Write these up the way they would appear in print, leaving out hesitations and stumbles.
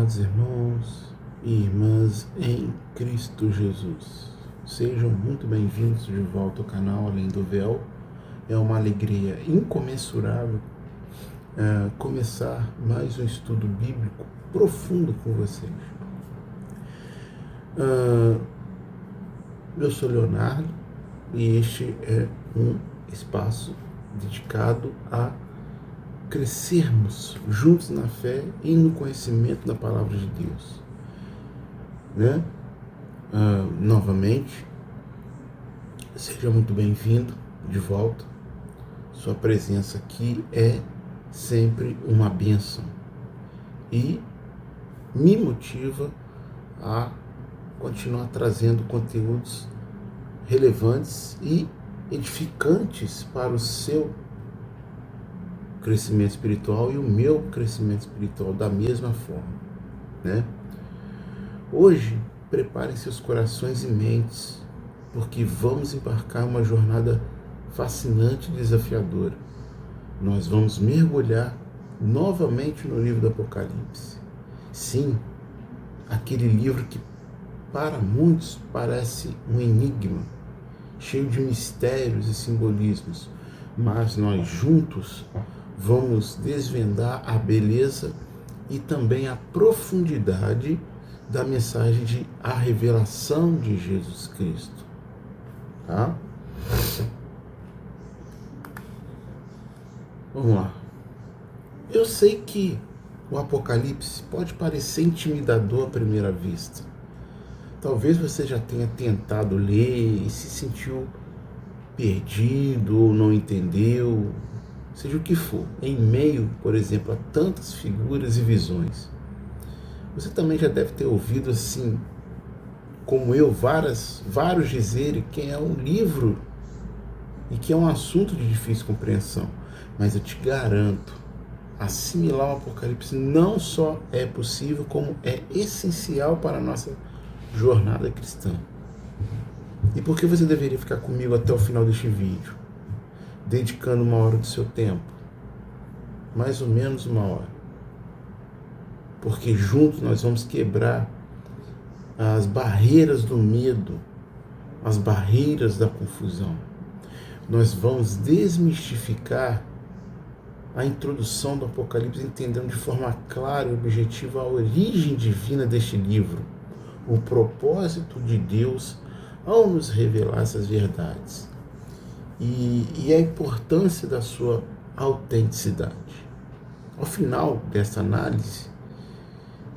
Amados irmãos e irmãs em Cristo Jesus, sejam muito bem-vindos de volta ao canal Além do Véu. É uma alegria incomensurável começar mais um estudo bíblico profundo com vocês. Eu sou Leonardo e este é um espaço dedicado a crescermos juntos na fé e no conhecimento da palavra de Deus, né? Novamente, seja muito bem-vindo de volta. Sua presença aqui é sempre uma bênção e me motiva a continuar trazendo conteúdos relevantes e edificantes para o seu crescimento espiritual e o meu crescimento espiritual da mesma forma, né? Hoje, preparem seus corações e mentes, porque vamos embarcar uma jornada fascinante e desafiadora. Nós vamos mergulhar novamente no livro do Apocalipse. Sim, aquele livro que para muitos parece um enigma, cheio de mistérios e simbolismos, mas nós juntos vamos desvendar a beleza e também a profundidade da mensagem de a revelação de Jesus Cristo, tá? Vamos lá. Eu sei que o Apocalipse pode parecer intimidador à primeira vista. Talvez você já tenha tentado ler e se sentiu perdido ou não entendeu, seja o que for, em meio, por exemplo, a tantas figuras e visões. Você também já deve ter ouvido, assim, como eu, vários dizerem que é um livro e que é um assunto de difícil compreensão. Mas eu te garanto, assimilar o Apocalipse não só é possível, como é essencial para a nossa jornada cristã. E por que você deveria ficar comigo até o final deste vídeo? Dedicando uma hora do seu tempo, mais ou menos uma hora, porque juntos nós vamos quebrar as barreiras do medo, as barreiras da confusão. Nós vamos desmistificar a introdução do Apocalipse, entendendo de forma clara e objetiva a origem divina deste livro, o propósito de Deus ao nos revelar essas verdades. E a importância da sua autenticidade. Ao final dessa análise,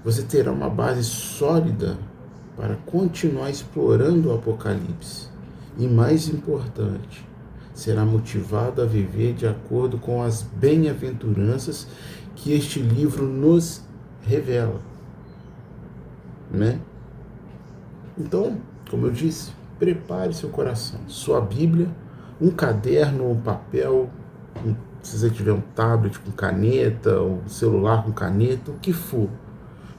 você terá uma base sólida para continuar explorando o Apocalipse. E mais importante, será motivado a viver de acordo com as bem-aventuranças que este livro nos revela, né? Então, como eu disse, prepare seu coração, sua Bíblia, um caderno, um papel, se você tiver um tablet com caneta, um celular com caneta, o que for,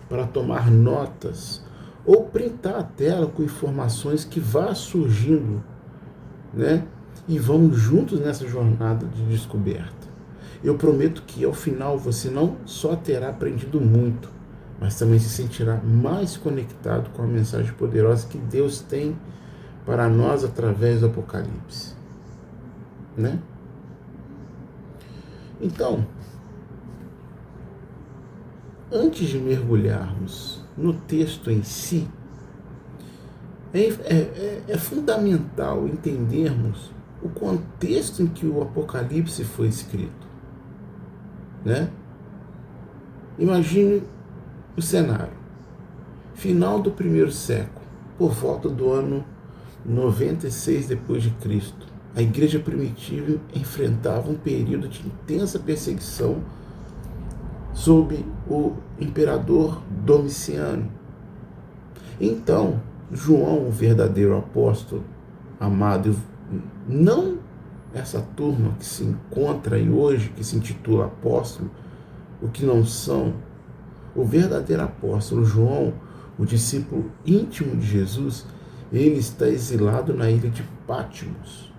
para tomar notas ou printar a tela com informações que vá surgindo, né? E vamos juntos nessa jornada de descoberta. Eu prometo que ao final você não só terá aprendido muito, mas também se sentirá mais conectado com a mensagem poderosa que Deus tem para nós através do Apocalipse, né? Então, antes de mergulharmos no texto em si, é fundamental entendermos o contexto em que o Apocalipse foi escrito, né? Imagine o cenário. Final do primeiro século, por volta do ano 96 depois de Cristo, a igreja primitiva enfrentava um período de intensa perseguição sob o imperador Domiciano. Então, João, o verdadeiro apóstolo, amado, não essa turma que se encontra aí hoje, que se intitula apóstolo, o que não são, o verdadeiro apóstolo João, o discípulo íntimo de Jesus, ele está exilado na ilha de Patmos,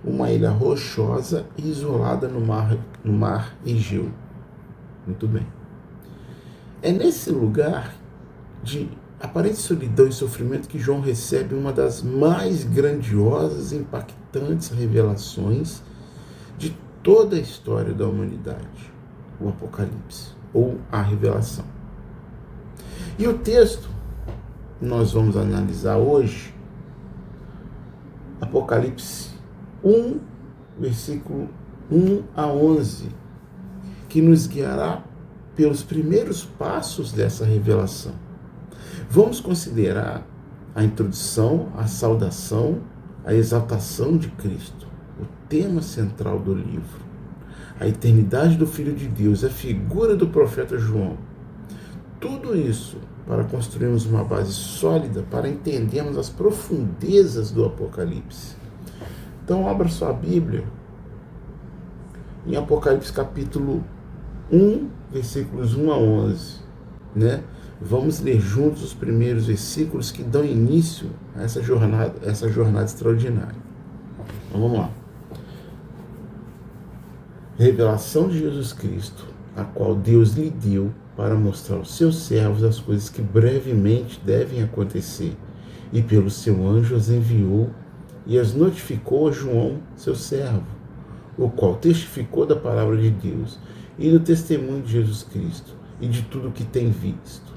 uma ilha rochosa e isolada no mar Egeu. Muito bem. É nesse lugar de aparente solidão e sofrimento que João recebe uma das mais grandiosas e impactantes revelações de toda a história da humanidade, o Apocalipse, ou a Revelação. E o texto que nós vamos analisar hoje, Apocalipse 1, versículo 1 a 11, que nos guiará pelos primeiros passos dessa revelação. Vamos considerar a introdução, a saudação, a exaltação de Cristo, o tema central do livro, a eternidade do Filho de Deus, a figura do profeta João. Tudo isso para construirmos uma base sólida para entendermos as profundezas do Apocalipse. Então, abra sua Bíblia em Apocalipse capítulo 1, versículos 1 a 11, né? Vamos ler juntos os primeiros versículos que dão início a essa jornada extraordinária. Então, vamos lá. Revelação de Jesus Cristo, a qual Deus lhe deu para mostrar aos seus servos as coisas que brevemente devem acontecer, e pelo seu anjo as enviou e as notificou a João, seu servo, o qual testificou da palavra de Deus e do testemunho de Jesus Cristo e de tudo o que tem visto.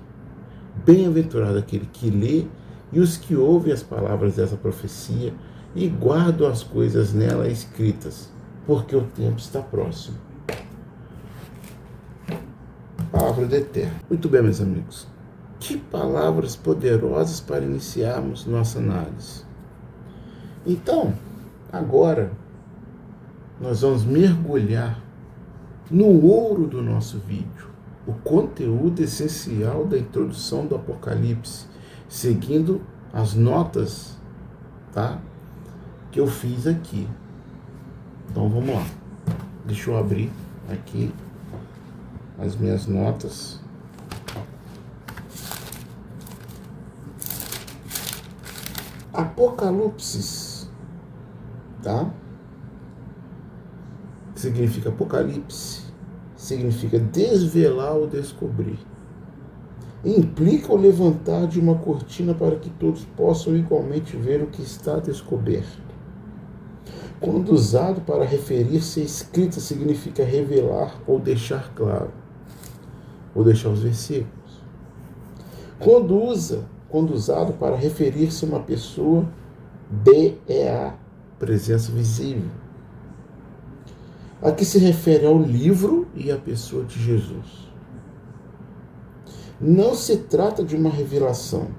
Bem-aventurado aquele que lê e os que ouvem as palavras dessa profecia e guardam as coisas nela escritas, porque o tempo está próximo. Palavra do Eterno. Muito bem, meus amigos. Que palavras poderosas para iniciarmos nossa análise. Então, agora, nós vamos mergulhar no ouro do nosso vídeo, o conteúdo essencial da introdução do Apocalipse, seguindo as notas, tá, que eu fiz aqui. Então vamos lá. Deixa eu abrir aqui as minhas notas. Apocalipse, tá? Significa Apocalipse, significa desvelar ou descobrir. Implica o levantar de uma cortina para que todos possam igualmente ver o que está descoberto. Quando usado para referir-se à escrita, significa revelar ou deixar claro, ou deixar os versículos. Quando usado para referir-se a uma pessoa, BEA, presença visível. Aqui se refere ao livro e à pessoa de Jesus. Não se trata de uma revelação,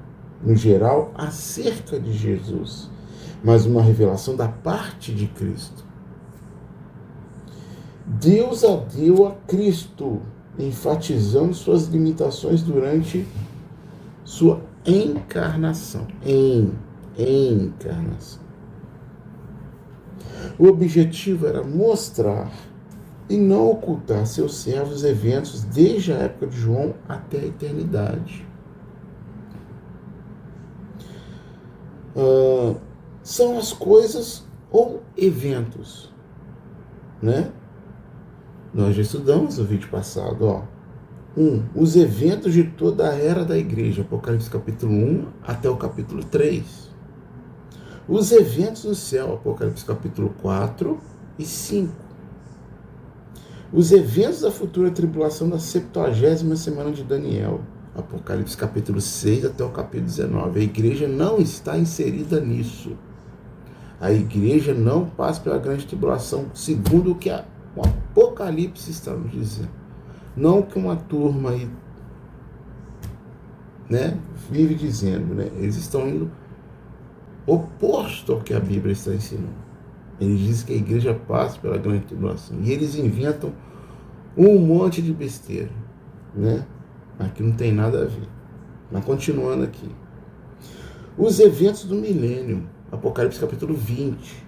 no geral, acerca de Jesus, mas uma revelação da parte de Cristo. Deus a deu a Cristo, enfatizando suas limitações durante sua encarnação. Encarnação. O objetivo era mostrar e não ocultar a seus servos eventos desde a época de João até a eternidade. São as coisas ou eventos, né? Nós já estudamos no vídeo passado, os eventos de toda a era da igreja, Apocalipse capítulo 1 até o capítulo 3. Os eventos do céu, Apocalipse capítulo 4 e 5. Os eventos da futura tribulação da 70ª semana de Daniel, Apocalipse capítulo 6 até o capítulo 19. A igreja não está inserida nisso. A igreja não passa pela grande tribulação, segundo o que o Apocalipse está nos dizendo. Não que uma turma aí, né, vive dizendo, né? Eles estão indo oposto ao que a Bíblia está ensinando. Eles dizem que a igreja passa pela grande tribulação. E eles inventam um monte de besteira, né? Aqui não tem nada a ver. Mas continuando aqui. Os eventos do milênio, Apocalipse capítulo 20.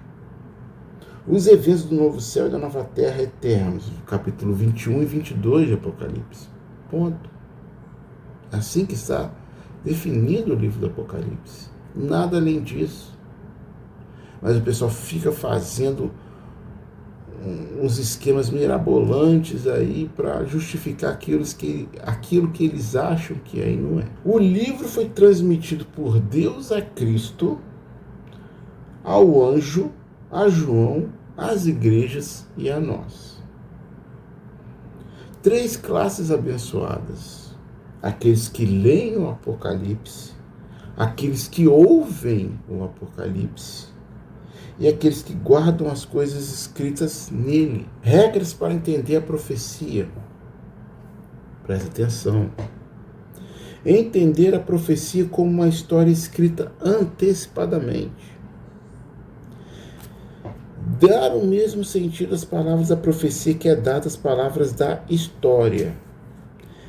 Os eventos do novo céu e da nova terra eternos, capítulo 21 e 22 de Apocalipse. Ponto. Assim que está definido o livro do Apocalipse. Nada além disso. Mas o pessoal fica fazendo uns esquemas mirabolantes aí para justificar aquilo que eles acham que é e não é. O livro foi transmitido por Deus a Cristo, ao anjo, a João, às igrejas e a nós. 3 classes abençoadas: aqueles que leem o Apocalipse, aqueles que ouvem o Apocalipse e aqueles que guardam as coisas escritas nele. Regras para entender a profecia. Presta atenção. Entender a profecia como uma história escrita antecipadamente. Dar o mesmo sentido às palavras da profecia que é dada às palavras da história.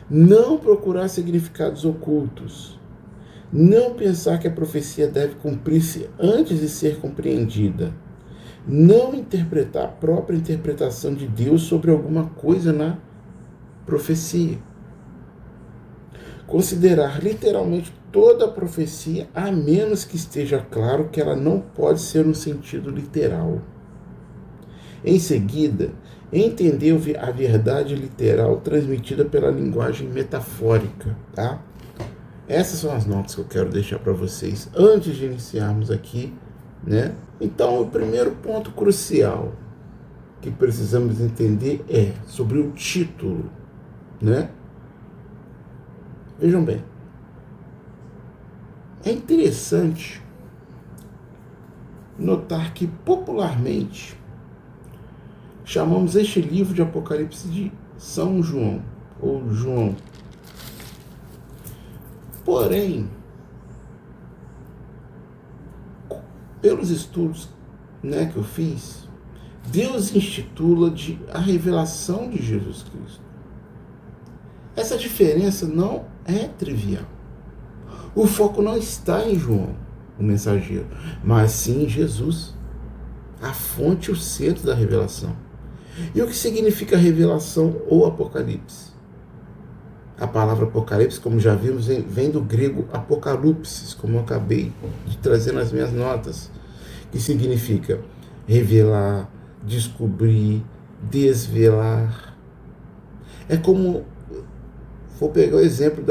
Não procurar significados ocultos. Não pensar que a profecia deve cumprir-se antes de ser compreendida. Não interpretar a própria interpretação de Deus sobre alguma coisa na profecia. Considerar literalmente toda a profecia, a menos que esteja claro que ela não pode ser no sentido literal. Em seguida, entender a verdade literal transmitida pela linguagem metafórica, tá? Essas são as notas que eu quero deixar para vocês antes de iniciarmos aqui, né? Então, o primeiro ponto crucial que precisamos entender é sobre o título, né? Vejam bem, é interessante notar que popularmente chamamos este livro de Apocalipse de São João, ou João. Porém, pelos estudos, né, que eu fiz, Deus institula a revelação de Jesus Cristo. Essa diferença não é trivial. O foco não está em João, o mensageiro, mas sim em Jesus, a fonte, o centro da revelação. E o que significa revelação ou Apocalipse? A palavra Apocalipse, como já vimos, vem do grego apokalupsis, como eu acabei de trazer nas minhas notas, que significa revelar, descobrir, desvelar. É como, vou pegar o exemplo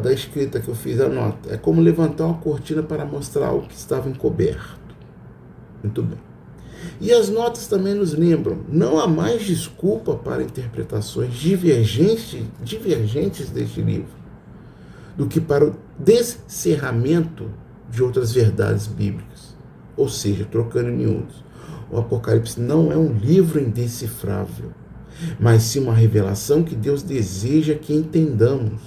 da escrita que eu fiz, a nota. É como levantar uma cortina para mostrar algo que estava encoberto. Muito bem. E as notas também nos lembram, não há mais desculpa para interpretações divergentes deste livro, do que para o descerramento de outras verdades bíblicas. Ou seja, trocando em miúdos, o Apocalipse não é um livro indecifrável, mas sim uma revelação que Deus deseja que entendamos.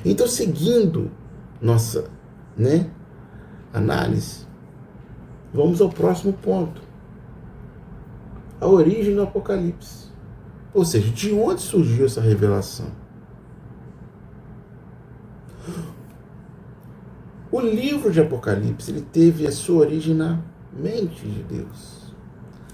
Então, seguindo nossa, análise, vamos ao próximo ponto. A origem do Apocalipse. Ou seja, de onde surgiu essa revelação? O livro de Apocalipse, ele teve a sua origem na mente de Deus.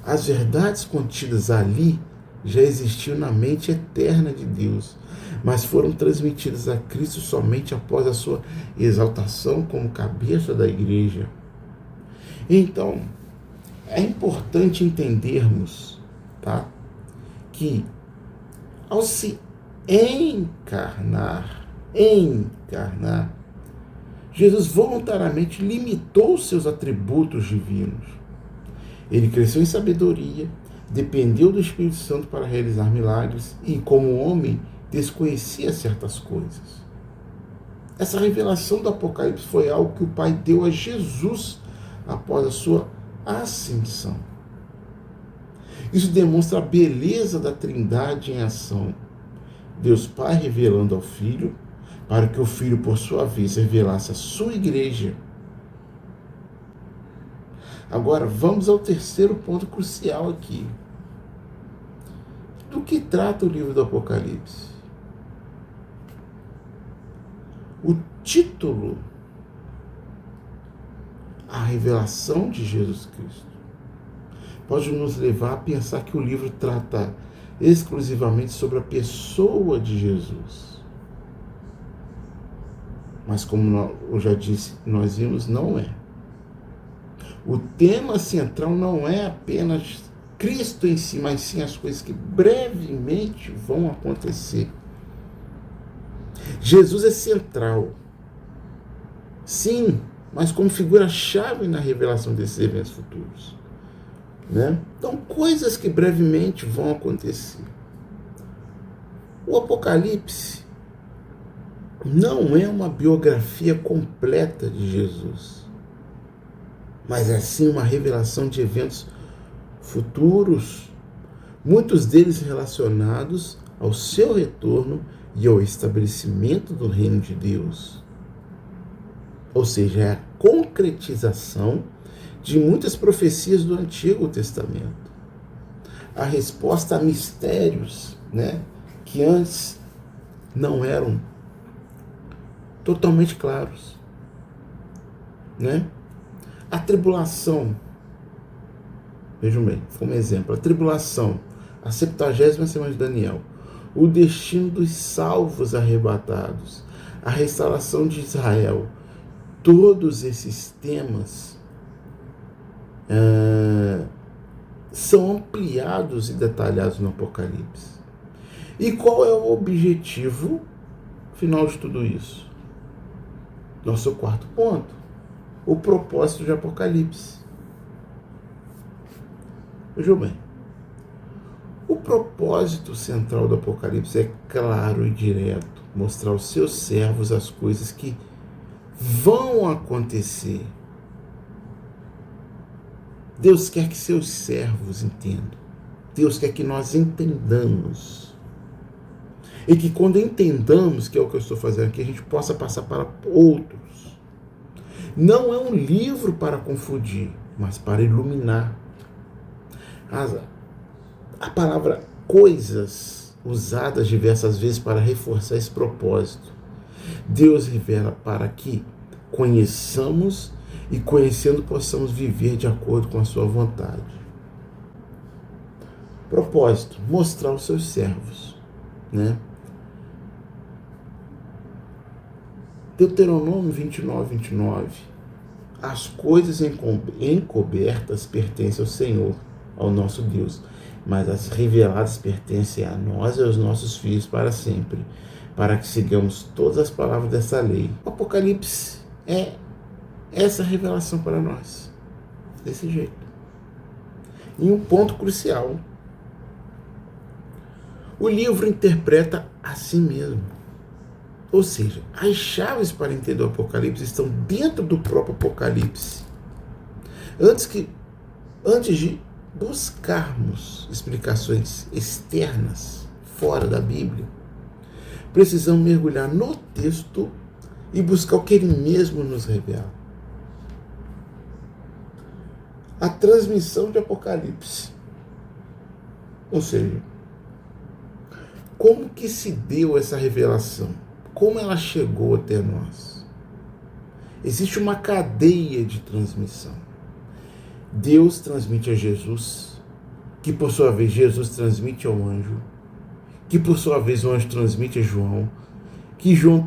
As verdades contidas ali já existiam na mente eterna de Deus, mas foram transmitidas a Cristo somente após a sua exaltação como cabeça da igreja. Então, é importante entendermos, tá, que ao se encarnar, Jesus voluntariamente limitou seus atributos divinos. Ele cresceu em sabedoria, dependeu do Espírito Santo para realizar milagres e, como homem, desconhecia certas coisas. Essa revelação do Apocalipse foi algo que o Pai deu a Jesus após a sua ascensão. Isso demonstra a beleza da Trindade em ação. Deus Pai revelando ao Filho, para que o Filho, por sua vez, revelasse a sua igreja. Agora, vamos ao terceiro ponto crucial aqui. Do que trata o livro do Apocalipse? O título, a revelação de Jesus Cristo, pode nos levar a pensar que o livro trata exclusivamente sobre a pessoa de Jesus. Mas como eu já disse, nós vimos, não é. O tema central não é apenas Cristo em si, mas sim as coisas que brevemente vão acontecer. Jesus é central, sim, mas como figura-chave na revelação desses eventos futuros. Né? Então, coisas que brevemente vão acontecer. O Apocalipse não é uma biografia completa de Jesus, mas é sim uma revelação de eventos futuros, muitos deles relacionados ao seu retorno e ao estabelecimento do reino de Deus. Ou seja, é a concretização de muitas profecias do Antigo Testamento. A resposta a mistérios, né, que antes não eram totalmente claros. Né? A tribulação, vejam bem, foi um exemplo, a tribulação, a 70ª semana de Daniel, o destino dos salvos arrebatados, a restauração de Israel, todos esses temas são ampliados e detalhados no Apocalipse. E qual é o objetivo final de tudo isso? Nosso quarto ponto, o propósito de Apocalipse. Vejam bem, o propósito central do Apocalipse é claro e direto, mostrar aos seus servos as coisas que vão acontecer. Deus quer que seus servos entendam. Deus quer que nós entendamos. E que quando entendamos, que é o que eu estou fazendo aqui, a gente possa passar para outros. Não é um livro para confundir, mas para iluminar. A palavra coisas, usada diversas vezes para reforçar esse propósito. Deus revela para que conheçamos e conhecendo possamos viver de acordo com a sua vontade. Propósito, mostrar aos seus servos, né? Deuteronômio 29:29. As coisas encobertas pertencem ao Senhor, ao nosso Deus, mas as reveladas pertencem a nós e aos nossos filhos para sempre, para que sigamos todas as palavras dessa lei. O Apocalipse é essa revelação para nós, desse jeito. E um ponto crucial, o livro interpreta a si mesmo. Ou seja, as chaves para entender o Apocalipse estão dentro do próprio Apocalipse. Antes de buscarmos explicações externas, fora da Bíblia, precisamos mergulhar no texto e buscar o que ele mesmo nos revela. A transmissão de Apocalipse. Ou seja, como que se deu essa revelação? Como ela chegou até nós? Existe uma cadeia de transmissão. Deus transmite a Jesus, que por sua vez Jesus transmite ao anjo, que por sua vez o anjo transmite a João, que João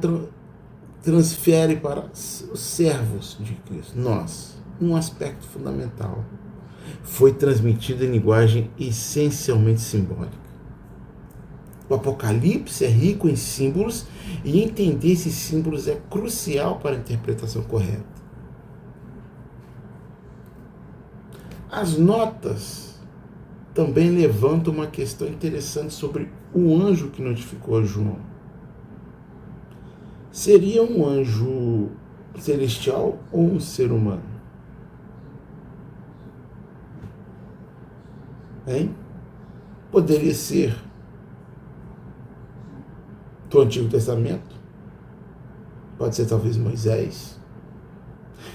transfere para os servos de Cristo, nós. Um aspecto fundamental. Foi transmitido em linguagem essencialmente simbólica. O Apocalipse é rico em símbolos e entender esses símbolos é crucial para a interpretação correta. As notas também levantam uma questão interessante sobre o anjo que notificou a João. Seria um anjo celestial ou um ser humano? Hein? Poderia ser do Antigo Testamento, pode ser talvez Moisés.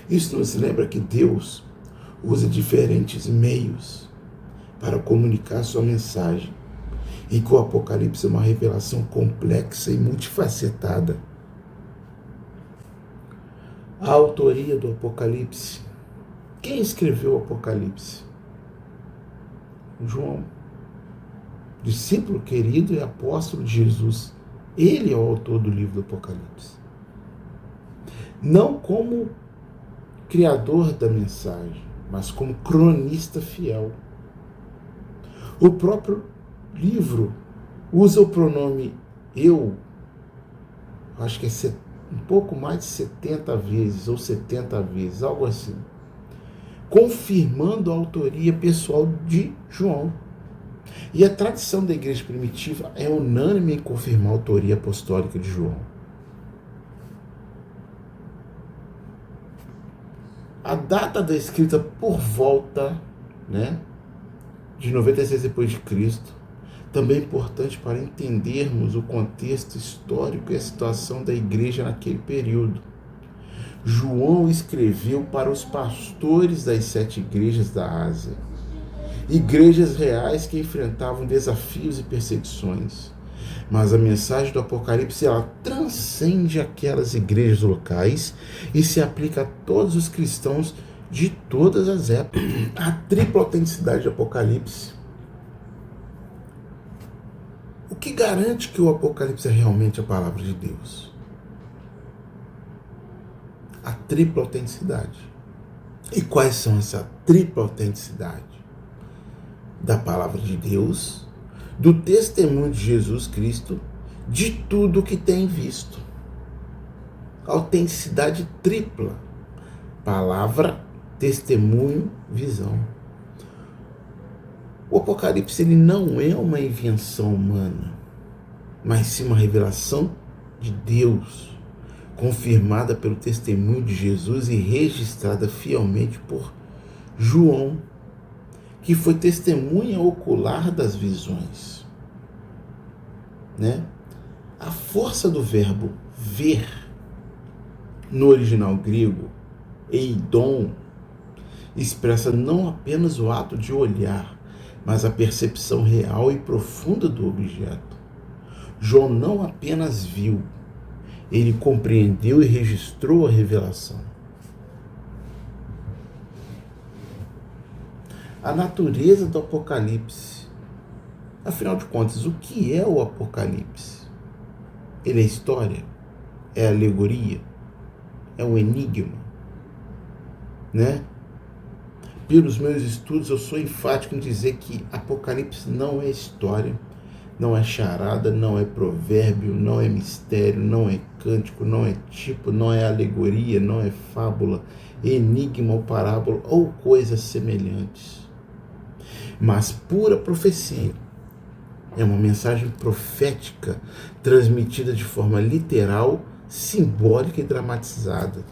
Isso nos lembra que Deus usa diferentes meios para comunicar sua mensagem e que o Apocalipse é uma revelação complexa e multifacetada. A autoria do Apocalipse. Quem escreveu o Apocalipse? João, discípulo querido e apóstolo de Jesus. Ele é o autor do livro do Apocalipse. Não como criador da mensagem, mas como cronista fiel. O próprio livro usa o pronome eu, acho que é um pouco mais de 70 vezes, ou 70 vezes, algo assim, confirmando a autoria pessoal de João. E a tradição da igreja primitiva é unânime em confirmar a autoria apostólica de João. A data da escrita por volta, de 96 depois de Cristo, também é importante para entendermos o contexto histórico e a situação da igreja naquele período. João escreveu para os pastores das 7 igrejas da Ásia, igrejas reais que enfrentavam desafios e perseguições. Mas a mensagem do Apocalipse, ela transcende aquelas igrejas locais e se aplica a todos os cristãos de todas as épocas. A tripla autenticidade do Apocalipse. O que garante que o Apocalipse é realmente a palavra de Deus? A tripla autenticidade. E quais são essa tripla autenticidade? Da palavra de Deus, do testemunho de Jesus Cristo, de tudo que tem visto. Autenticidade tripla. Palavra, testemunho, visão. O Apocalipse, ele não é uma invenção humana, mas sim uma revelação de Deus, confirmada pelo testemunho de Jesus e registrada fielmente por João, que foi testemunha ocular das visões. A força do verbo ver, no original grego, eidon, expressa não apenas o ato de olhar, mas a percepção real e profunda do objeto. João não apenas viu, ele compreendeu e registrou a revelação. A natureza do Apocalipse. Afinal de contas, o que é o Apocalipse? Ele é história? É alegoria? É um enigma? Pelos meus estudos, eu sou enfático em dizer que Apocalipse não é história, não é charada, não é provérbio, não é mistério, não é cântico, não é tipo, não é alegoria, não é fábula, enigma ou parábola ou coisas semelhantes. Mas pura profecia. É uma mensagem profética transmitida de forma literal, simbólica e dramatizada.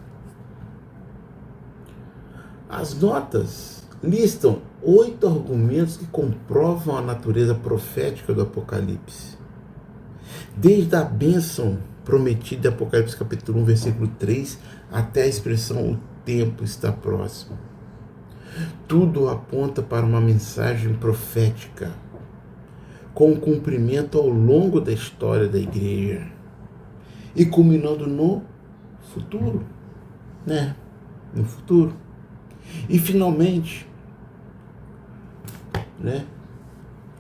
As notas listam 8 argumentos que comprovam a natureza profética do Apocalipse. Desde a bênção prometida em Apocalipse capítulo 1, versículo 3, até a expressão o tempo está próximo. Tudo aponta para uma mensagem profética, com cumprimento ao longo da história da igreja e culminando no futuro, No futuro. E finalmente,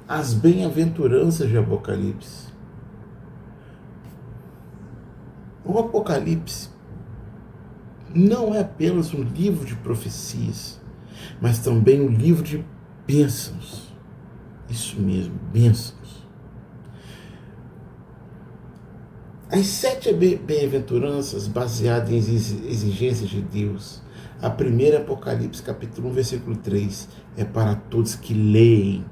as bem-aventuranças de Apocalipse. O Apocalipse não é apenas um livro de profecias, mas também um livro de bênçãos. Isso mesmo, bênçãos. As 7 bem-aventuranças baseadas em exigências de Deus. A primeira, Apocalipse capítulo 1, versículo 3, é para todos que leem,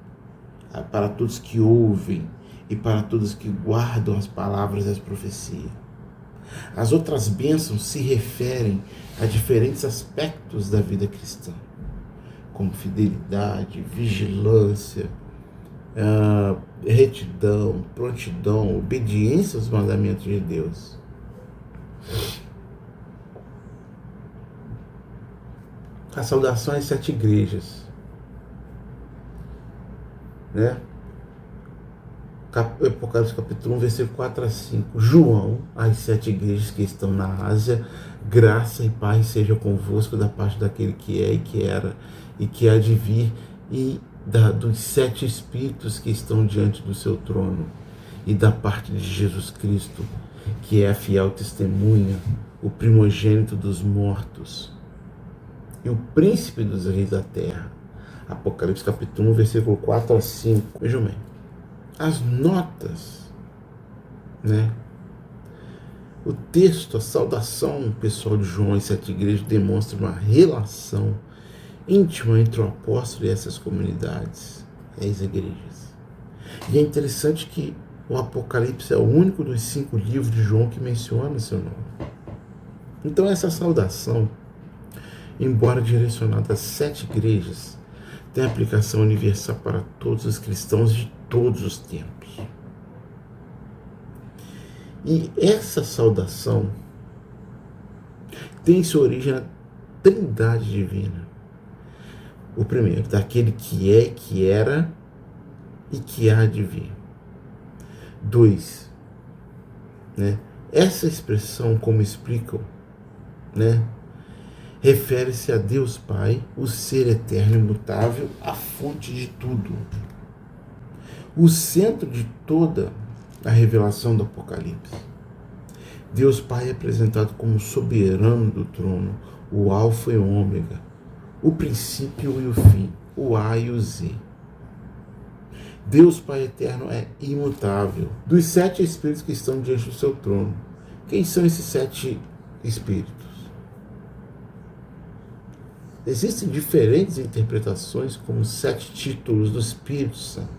para todos que ouvem e para todos que guardam as palavras das profecias. As outras bênçãos se referem a diferentes aspectos da vida cristã, como fidelidade, vigilância, retidão, prontidão, obediência aos mandamentos de Deus. A saudação às 7 igrejas. Apocalipse capítulo 1, versículo 4 a 5. João, às 7 igrejas que estão na Ásia, graça e paz seja convosco da parte daquele que é e que era e que há de vir, e dos 7 espíritos que estão diante do seu trono, e da parte de Jesus Cristo, que é a fiel testemunha, o primogênito dos mortos, e o príncipe dos reis da terra. Apocalipse capítulo 1, versículo 4 a 5. Vejam bem, as notas, né? O texto, a saudação pessoal de João e 7 igrejas demonstra uma relação íntima entre o apóstolo e essas comunidades, as igrejas. E é interessante que o Apocalipse é o único dos 5 livros de João que menciona seu nome. Então essa saudação, embora direcionada às 7 igrejas, tem aplicação universal para todos os cristãos de todos os tempos. E essa saudação tem sua origem na Trindade divina. O primeiro, daquele que é, que era e que há de vir. 2, né? Essa expressão, como explicam, né, refere-se a Deus Pai, o ser eterno e imutável, a fonte de tudo. O centro de toda a revelação do Apocalipse. Deus Pai é apresentado como soberano do trono, o Alfa e o Ômega, o princípio e o fim, o A e o Z. Deus Pai eterno é imutável. Dos 7 espíritos que estão diante do seu trono, quem são esses 7 espíritos? Existem diferentes interpretações como 7 títulos do Espírito Santo.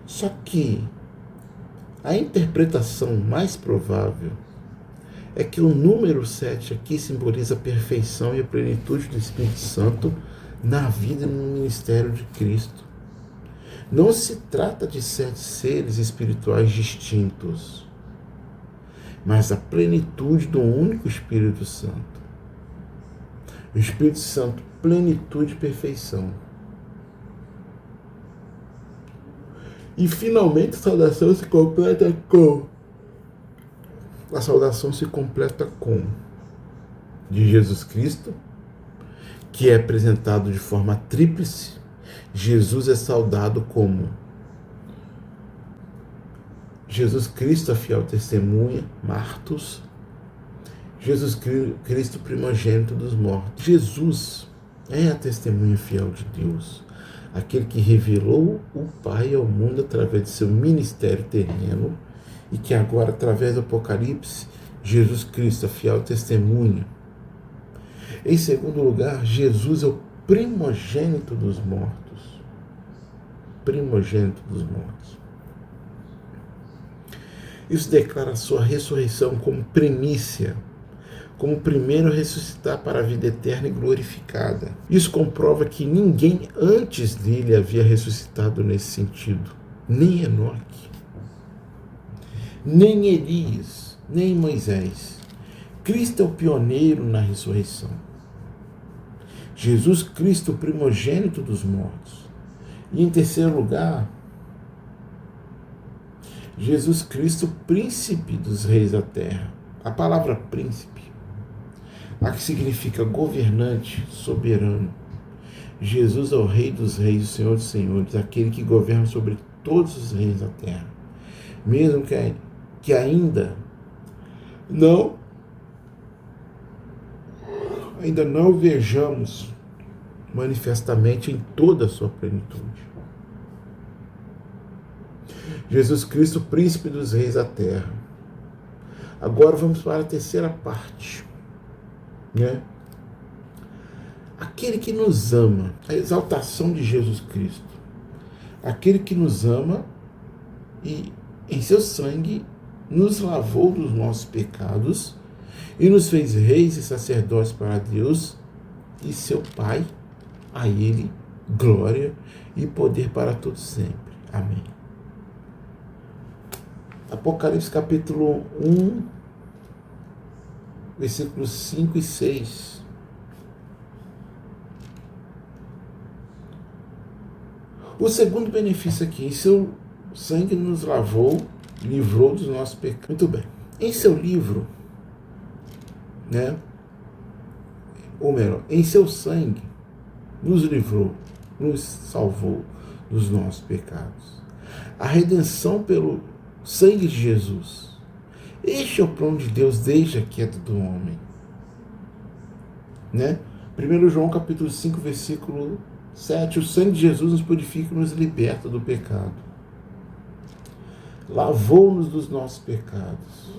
Só que a interpretação mais provável é que o número 7 aqui simboliza a perfeição e a plenitude do Espírito Santo na vida e no ministério de Cristo. Não se trata de 7 seres espirituais distintos, mas a plenitude do único Espírito Santo. O Espírito Santo, plenitude e perfeição. E finalmente a saudação se completa com de Jesus Cristo, que é apresentado de forma tríplice. Jesus é saudado como Jesus Cristo, a fiel testemunha, Martus, Jesus Cristo, primogênito dos mortos. Jesus é a testemunha fiel de Deus, aquele que revelou o Pai ao mundo através de seu ministério terreno e que agora, através do Apocalipse, Jesus Cristo, a fiel testemunha. Em segundo lugar, Jesus é o primogênito dos mortos. Primogênito dos mortos. Isso declara a sua ressurreição como primícia, como o primeiro a ressuscitar para a vida eterna e glorificada. Isso comprova que ninguém antes dele havia ressuscitado nesse sentido. Nem Enoque, nem Elias, nem Moisés. Cristo é o pioneiro na ressurreição. Jesus Cristo, o primogênito dos mortos. E em terceiro lugar, Jesus Cristo, príncipe dos reis da terra. A palavra príncipe, a que significa governante, soberano. Jesus é o Rei dos reis, o Senhor dos senhores, aquele que governa sobre todos os reis da terra. Mesmo que ainda não vejamos manifestamente em toda a sua plenitude. Jesus Cristo, príncipe dos reis da terra. Agora vamos para a terceira parte, né? Aquele que nos ama, a exaltação de Jesus Cristo. Aquele que nos ama e em seu sangue nos lavou dos nossos pecados e nos fez reis e sacerdotes para Deus e seu Pai. A Ele glória e poder para todos sempre. Amém. Apocalipse capítulo 1, versículos 5 e 6. O segundo benefício aqui, em seu sangue nos lavou, livrou dos nossos pecados. Muito bem. Em seu livro, né? Ou melhor, em seu sangue nos livrou, nos salvou dos nossos pecados. A redenção pelo sangue de Jesus. Este é o plano de Deus desde a queda do homem. né? 1 João capítulo 5, versículo 7, o sangue de Jesus nos purifica e nos liberta do pecado. Lavou-nos dos nossos pecados.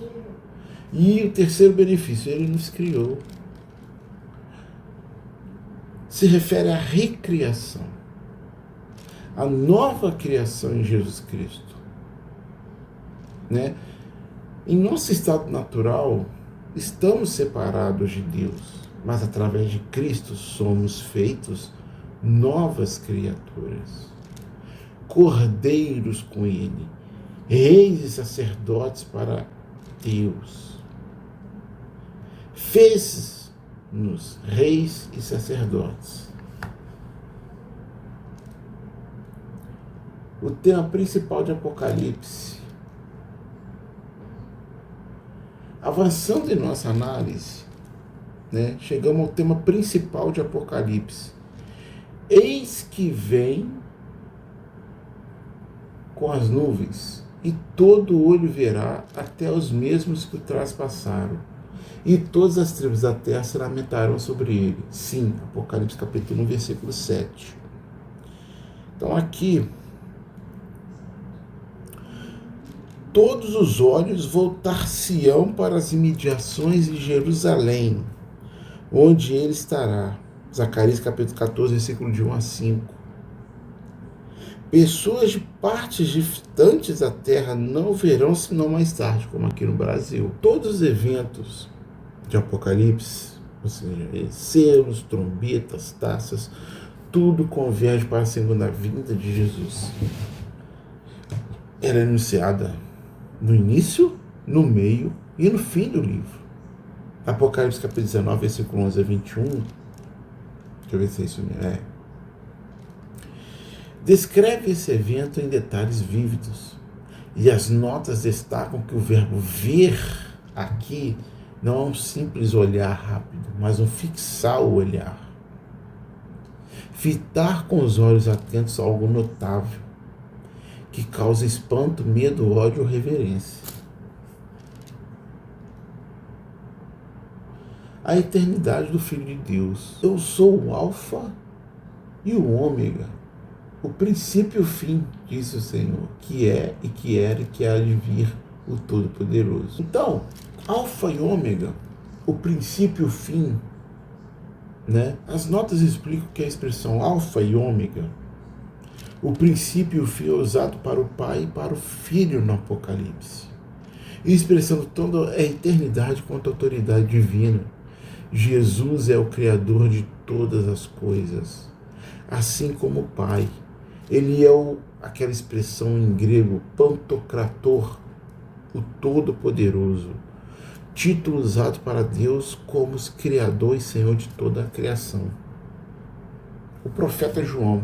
E o terceiro benefício, ele nos criou. Se refere à recriação, a nova criação em Jesus Cristo, né? Em nosso estado natural, estamos separados de Deus, mas através de Cristo somos feitos novas criaturas, cordeiros com Ele, reis e sacerdotes para Deus. Fez-nos reis e sacerdotes. O tema principal de Apocalipse. Avançando em nossa análise, né, chegamos ao tema principal de Apocalipse. Eis que vem com as nuvens, e todo olho verá, até os mesmos que o traspassaram, e todas as tribos da terra se lamentarão sobre ele. Sim, Apocalipse capítulo 1, versículo 7. Então aqui, todos os olhos voltar-se-ão para as imediações de Jerusalém, onde ele estará. Zacarias capítulo 14, versículo de 1 a 5. Pessoas de partes distantes da terra não verão senão mais tarde, como aqui no Brasil. Todos os eventos de Apocalipse, ou seja, selos, trombetas, taças, tudo converge para a segunda vinda de Jesus. Ela é anunciada no início, no meio e no fim do livro. Apocalipse capítulo 19, versículo 11 a 21. Deixa eu ver se é isso mesmo. Descreve esse evento em detalhes vívidos. E as notas destacam que o verbo ver aqui não é um simples olhar rápido, mas um fixar o olhar. Fitar com os olhos atentos a algo notável, que causa espanto, medo, ódio ou reverência. A eternidade do Filho de Deus. Eu sou o Alfa e o Ômega, o princípio e o fim, disse o Senhor, que é e que era e que há de vir, o Todo-Poderoso. Então, Alfa e Ômega, o princípio e o fim, né? As notas explicam que a expressão Alfa e Ômega, o princípio e o fim, é usado para o Pai e para o Filho no Apocalipse, expressando tanto a eternidade quanto a autoridade divina. Jesus é o Criador de todas as coisas, assim como o Pai. Ele é aquela expressão em grego, Pantocrator, o Todo-Poderoso, título usado para Deus como Criador e Senhor de toda a criação. O profeta João.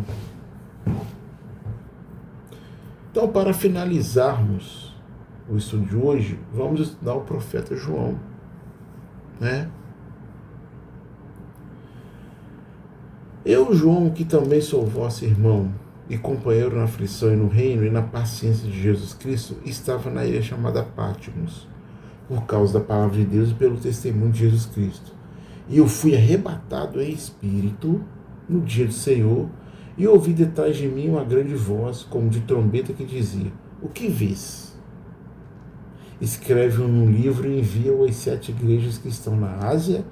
Então, para finalizarmos o estudo de hoje, vamos estudar o profeta João, né? Eu, João, que também sou vosso irmão e companheiro na aflição e no reino e na paciência de Jesus Cristo, estava na ilha chamada Patmos, por causa da palavra de Deus e pelo testemunho de Jesus Cristo. E eu fui arrebatado em espírito no dia do Senhor, e ouvi detrás de mim uma grande voz, como de trombeta, que dizia: o que vês? Escreve-o num livro e envia-o às 7 igrejas que estão na Ásia,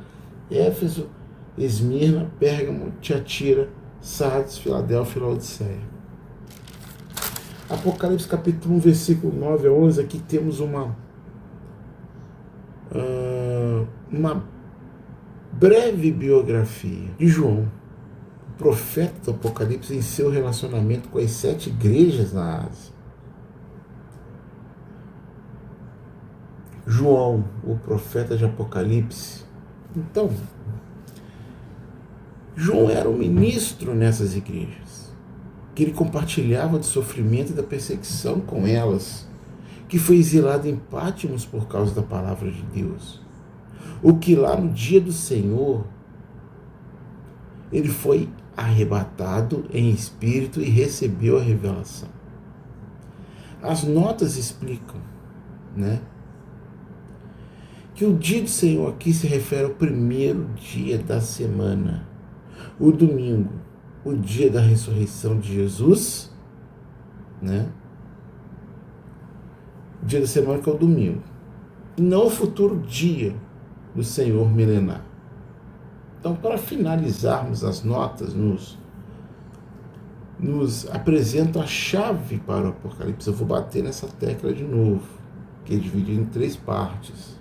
Éfeso, Esmirna, Pérgamo, Tiatira, Sardes, Filadélfia e Laodiceia. Apocalipse capítulo 1, versículo 9 a 11, aqui temos uma breve biografia de João, o profeta do Apocalipse, em seu relacionamento com as 7 igrejas na Ásia. João, o profeta de Apocalipse. Então, João era um ministro nessas igrejas, que ele compartilhava do sofrimento e da perseguição com elas, que foi exilado em Patmos por causa da palavra de Deus. O que lá no dia do Senhor, ele foi arrebatado em espírito e recebeu a revelação. As notas explicam, né, que o dia do Senhor aqui se refere ao primeiro dia da semana, o domingo, o dia da ressurreição de Jesus, né? O dia da semana que é o domingo, e não o futuro dia do Senhor milenar. Então, para finalizarmos as notas, nos apresentam a chave para o Apocalipse. Eu vou bater nessa tecla de novo, que é dividido em 3 partes,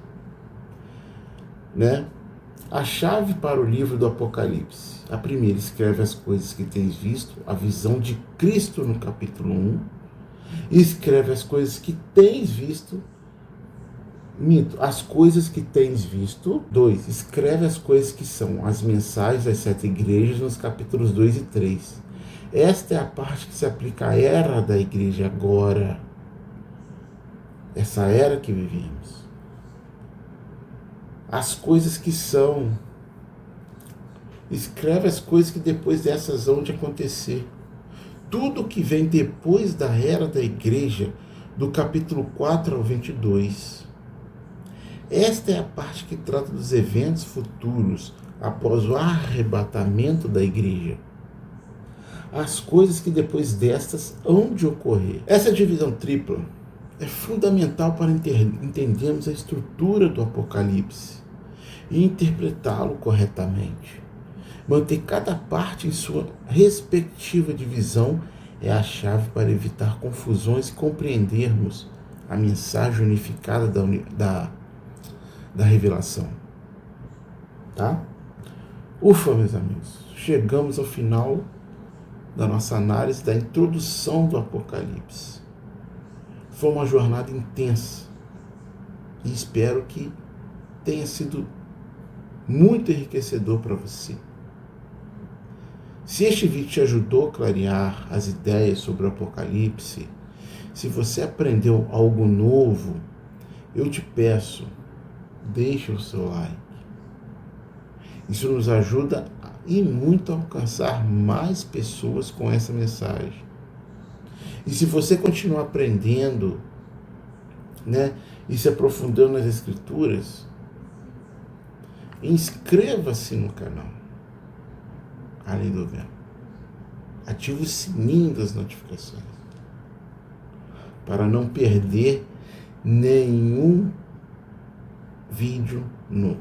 né? A chave para o livro do Apocalipse. A primeira escreve as coisas que tens visto, a visão de Cristo no capítulo 1. Escreve as coisas que tens visto, as coisas que tens visto. 2. Escreve as coisas que são as mensagens das 7 igrejas nos capítulos 2 e 3. Esta é a parte que se aplica à era da igreja agora. Essa era que vivemos. As coisas que são. Escreve as coisas que depois dessas vão de acontecer. Tudo que vem depois da era da igreja, do capítulo 4 ao 22. Esta é a parte que trata dos eventos futuros após o arrebatamento da igreja. As coisas que depois destas hão de ocorrer. Essa divisão tripla é fundamental para entendermos a estrutura do Apocalipse e interpretá-lo corretamente. Manter cada parte em sua respectiva divisão é a chave para evitar confusões e compreendermos a mensagem unificada da revelação. Tá? Ufa, meus amigos, chegamos ao final da nossa análise da introdução do Apocalipse. Foi uma jornada intensa e espero que tenha sido muito enriquecedor para você. Se este vídeo te ajudou a clarear as ideias sobre o Apocalipse, se você aprendeu algo novo, eu te peço, deixe o seu like. Isso nos ajuda e muito a alcançar mais pessoas com essa mensagem. E se você continuar aprendendo, né, e se aprofundando nas Escrituras, inscreva-se no canal. Além do verbo, ative o sininho das notificações para não perder nenhum vídeo novo.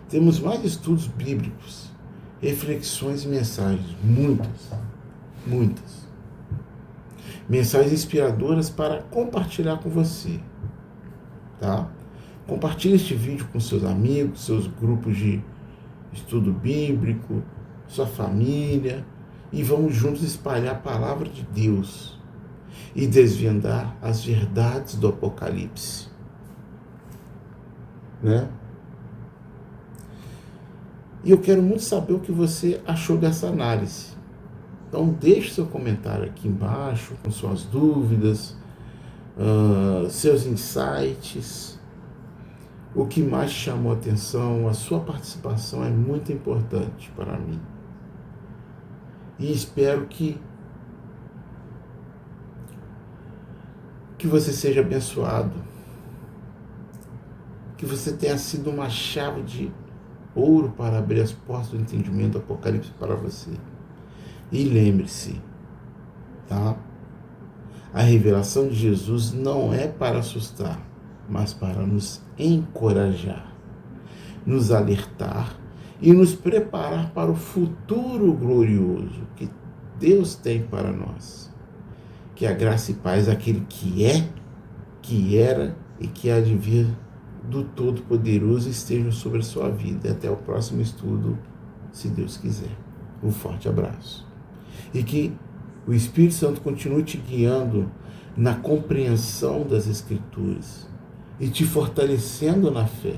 Temos mais estudos bíblicos, reflexões e mensagens, muitas. Mensagens inspiradoras para compartilhar com você, tá? Compartilhe este vídeo com seus amigos, seus grupos de estudo bíblico, sua família, e vamos juntos espalhar a palavra de Deus e desvendar as verdades do Apocalipse, né? E eu quero muito saber o que você achou dessa análise. Então deixe seu comentário aqui embaixo com suas dúvidas, seus insights. O que mais chamou a atenção, a sua participação é muito importante para mim. E espero que você seja abençoado. Que você tenha sido uma chave de ouro para abrir as portas do entendimento do Apocalipse para você. E lembre-se, tá? A revelação de Jesus não é para assustar, mas para nos encorajar, nos alertar e nos preparar para o futuro glorioso que Deus tem para nós. Que a graça e paz daquele que é, que era e que há de vir do Todo-Poderoso estejam sobre a sua vida. Até o próximo estudo, se Deus quiser. Um forte abraço. E que o Espírito Santo continue te guiando na compreensão das Escrituras e te fortalecendo na fé.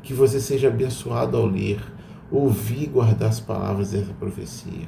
Que você seja abençoado ao ler, ouvir e guardar as palavras dessa profecia.